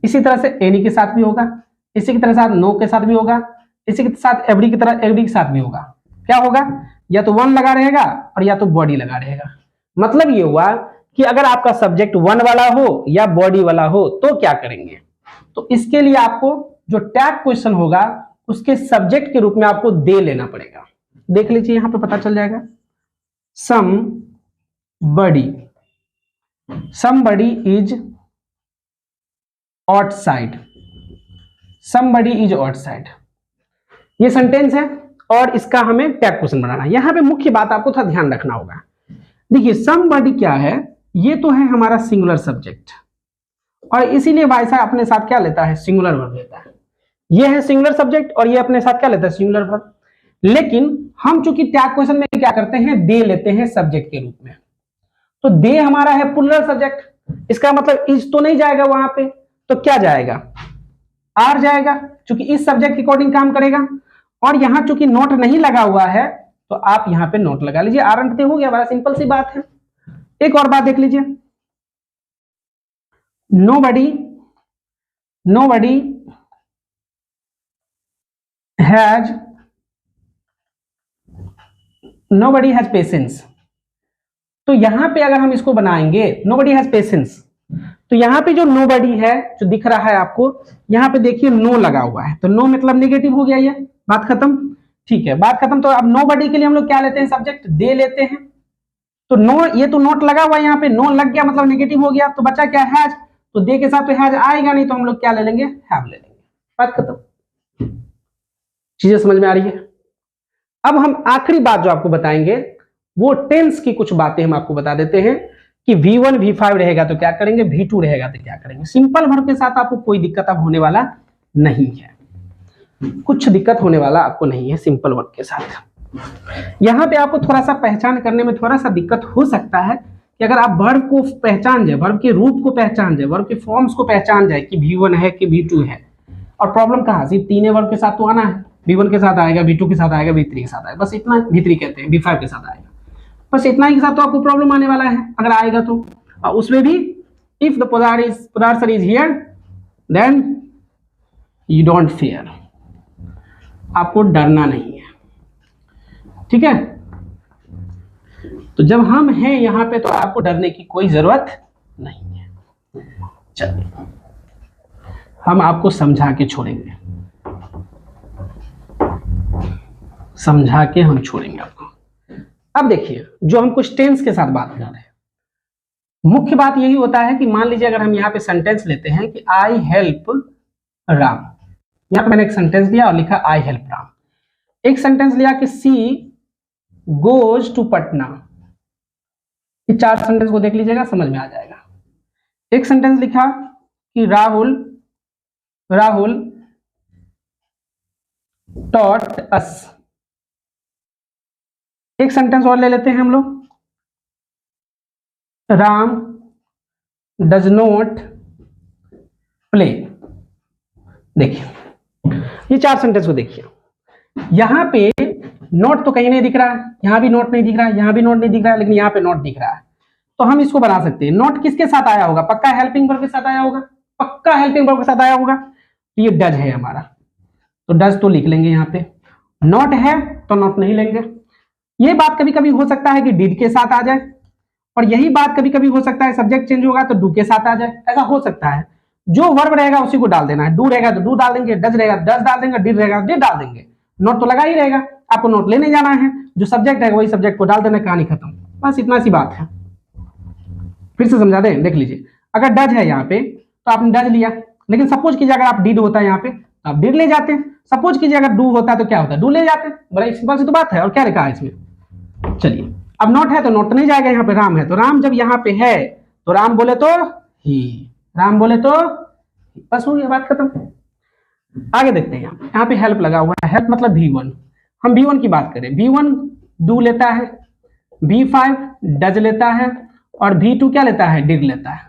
इसी तरह से एनी के साथ भी होगा, इसी की तरह साथ नो के साथ भी होगा, इसी के साथ एवरी की तरह एवरी के साथ भी होगा। क्या होगा, या तो वन लगा रहेगा और या तो बॉडी लगा रहेगा। मतलब ये हुआ कि अगर आपका सब्जेक्ट वन वाला हो या बॉडी वाला हो तो क्या करेंगे। तो इसके लिए आपको जो टैग क्वेश्चन होगा उसके सब्जेक्ट के रूप में आपको दे लेना पड़ेगा। देख लीजिए यहां पे पता चल जाएगा, somebody is outside, somebody is outside, ये सेंटेंस है और इसका हमें टैग क्वेश्चन बनाना है। यहां पे मुख्य बात आपको थोड़ा ध्यान रखना होगा। देखिए somebody क्या है, ये तो है हमारा सिंगुलर सब्जेक्ट और इसीलिए भाई साहब अपने साथ क्या लेता है, सिंगुलर वर्ब लेता है। ये है सिंगुलर सब्जेक्ट और ये अपने साथ क्या लेता है, सिंगुलर वर्ब। लेकिन हम चूंकि टैग क्वेश्चन में क्या करते हैं, दे लेते हैं सब्जेक्ट के रूप में। तो दे हमारा है प्लूरल सब्जेक्ट, इसका मतलब इज तो नहीं जाएगा वहां पे, तो क्या जाएगा, आर जाएगा, चूंकि इस सब्जेक्ट के अकॉर्डिंग काम करेगा। और यहां चूंकि नोट नहीं लगा हुआ है तो आप यहां पे नोट लगा लीजिए, आर अंत हो गया, बड़ा सिंपल सी बात है। एक और बात देख लीजिए, nobody has patience। तो यहां पे अगर हम इसको बनाएंगे nobody has patience, तो यहां पे जो nobody है जो दिख रहा है आपको, यहां पे देखिए नो लगा हुआ है, तो नो मतलब नेगेटिव हो गया, ये बात खत्म। ठीक है, बात खत्म। तो अब nobody के लिए हम लोग क्या लेते हैं, सब्जेक्ट दे लेते हैं। तो नो, ये तो नोट लगा हुआ है, यहाँ पे नो लग गया मतलब नेगेटिव हो गया, तो बचा क्या, हैज। तो दे के साथ तो हैज आएगा नहीं, तो हम लोग क्या ले लेंगे, हैव ले लेंगे, बात खत्म। चीजें समझ में आ रही है। अब हम आखिरी बात जो आपको बताएंगे वो टेंस की कुछ बातें हम आपको बता देते हैं कि V1 V5 रहेगा तो क्या करेंगे, V2 रहेगा तो क्या करेंगे। सिंपल वर्ब के साथ आपको कोई दिक्कत अब होने वाला नहीं है, कुछ दिक्कत होने वाला आपको नहीं है सिंपल वर्ब के साथ। यहां पे आपको थोड़ा सा पहचान करने में थोड़ा सा दिक्कत हो सकता है कि अगर आप वर्ब को पहचान जाए, वर्ब के रूप को पहचान जाए, वर्ब के फॉर्म्स को पहचान जाए कि V1 है कि V2 है। और प्रॉब्लम कहां, सिर्फ तीन वर्ब के साथ तो आना है, V1 के साथ आएगा, V2 के साथ आएगा, V3 के साथ आएगा, बस इतना। V3 कहते हैं, V5 के साथ आएगा, बस इतना ही के साथ तो आपको प्रॉब्लम आने वाला है अगर आएगा तो। और उसमें भी if the possessor is here then you don't fear, आपको डरना नहीं है, ठीक है। तो जब हम हैं यहां पे तो आपको डरने की कोई जरूरत नहीं है। चलिए हम आपको समझा के छोड़ेंगे, समझा के हम छोड़ेंगे आपको। अब देखिए जो हम कुछ टेंस के साथ बात कर रहे हैं, मुख्य बात यही होता है कि मान लीजिए अगर हम यहाँ पे सेंटेंस लेते हैं कि आई हेल्प राम, यहाँ पे मैंने एक सेंटेंस लिया और लिखा आई हेल्प राम। एक सेंटेंस लिया कि सी गोज टू पटना, ये चार सेंटेंस को देख लीजिएगा, समझ में आ जाएगा। एक सेंटेंस लिखा कि राहुल टॉट अस। एक सेंटेंस और ले लेते हैं हम लोग, राम डज नॉट प्ले। देखिए ये चार सेंटेंस को देखिए, यहां पे नोट तो कहीं नहीं दिख रहा है, यहां भी नोट नहीं दिख रहा है, यहां भी नोट नहीं दिख रहा है, लेकिन यहां पे नोट दिख रहा है। तो हम इसको बना सकते हैं, नोट किसके साथ आया होगा, पक्का हेल्पिंग वर्ब के साथ आया होगा, पक्का हेल्पिंग वर्ब के साथ आया होगा। तो ये डज है हमारा, तो डज तो लिख लेंगे यहाँ पे, नोट है तो नोट नहीं लेंगे। ये बात कभी कभी हो सकता है कि डिड के साथ आ जाए, और यही बात कभी कभी हो सकता है सब्जेक्ट चेंज होगा तो डू के साथ आ जाए, ऐसा हो सकता है। जो वर्ब रहेगा उसी को डाल देना है, डू रहेगा तो डू डाल देंगे, डज रहेगा डज डाल देंगे, डिड रहेगा डिड डाल देंगे, नोट तो लगा ही रहेगा, आपको नोट लेने जाना है, जो सब्जेक्ट है वही सब्जेक्ट को डाल देना, कहानी खत्म, बस इतना सी बात है। फिर से समझा दें, देख लीजिए, अगर डज है यहाँ पे तो आपने डज लिया, लेकिन सपोज कीजिए अगर आप डिड होता है यहाँ पे तो आप डिड ले जाते हैं, सपोज कीजिए अगर डू होता है तो क्या होता है, डू ले जाते हैं, बड़ा सिंपल सी तो बात है। और क्या लिखा है इसमें, चलिए अब नोट है तो नोट नहीं जाएगा, यहाँ पे राम है तो राम जब यहाँ पे है तो राम बोले तो ही, राम बोले तो, बस हो गया, बात खत्म। आगे देखते हैं, यहाँ पे हेल्प लगा हुआ है, हेल्प मतलब V1, हम V1 की बात करें, V1 डू लेता है, V5 डज लेता है, और V2 क्या लेता है, डिड लेता है।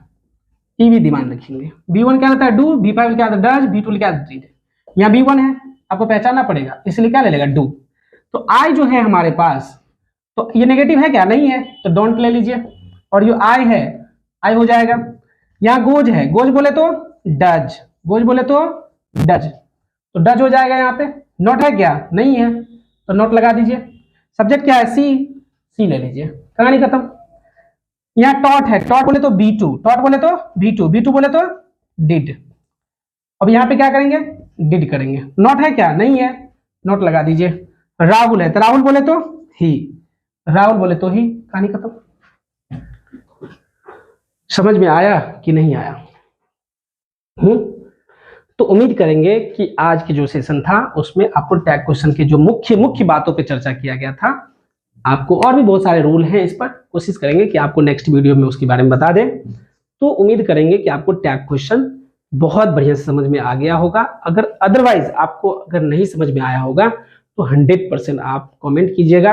ये भी दिमाग रखेंगे, V1 क्या लेता है, डू, V5 क्या लेता है, डज, V2 क्या लेता है, डिड। यहाँ V1 है, आपको पहचानना पड़ेगा, इसलिए क्या ले लेगा, डू। तो आई जो है हमारे पास, तो ये नेगेटिव है क्या, नहीं है, तो डोंट ले लीजिए, और जो आई है, आई हो जाएगा। यहाँ गोज है, गोज बोले तो डज, गोज बोले तो डज, तो डज हो जाएगा। यहाँ पे नॉट है क्या, नहीं है, तो नॉट लगा दीजिए। सब्जेक्ट क्या है, सी, सी ले लीजिए, कहानी खत्म। यहाँ टॉट है, टॉट बोले तो बी टू, टॉट बोले तो बी टू, बी टू बोले तो डिड। अब यहाँ पे क्या करेंगे, डिड करेंगे। नॉट है क्या, नहीं है, नॉट लगा दीजिए। राहुल है तो राहुल बोले तो ही, राहुल बोले तो ही, कहानी खत्म। समझ में आया कि नहीं आया? तो उम्मीद करेंगे कि आज की जो सेशन था उसमें आपको टैग क्वेश्चन के जो मुख्य मुख्य बातों पे चर्चा किया गया था। आपको और भी बहुत सारे रूल हैं, इस पर कोशिश करेंगे कि आपको नेक्स्ट वीडियो में उसके बारे में बता दें। तो उम्मीद करेंगे कि आपको टैग क्वेश्चन बहुत बढ़िया से समझ में आ गया होगा। अगर अदरवाइज आपको अगर नहीं समझ में आया होगा तो 100% आप कमेंट कीजिएगा,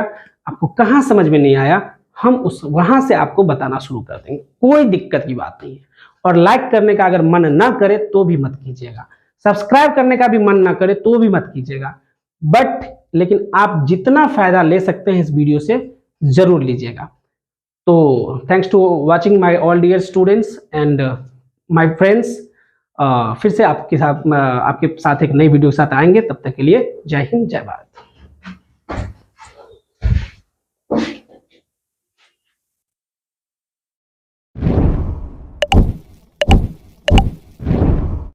आपको कहाँ समझ में नहीं आया, हम उस वहां से आपको बताना शुरू कर देंगे, कोई दिक्कत की बात नहीं है। और लाइक करने का अगर मन ना करे तो भी मत कीजिएगा, सब्सक्राइब करने का भी मन ना करे तो भी मत कीजिएगा, बट लेकिन आप जितना फायदा ले सकते हैं इस वीडियो से जरूर लीजिएगा। तो thanks to watching my all dear students and my friends. फिर से आपके साथ एक नई वीडियो के साथ आएंगे, तब तक के लिए जय हिंद जय भारत।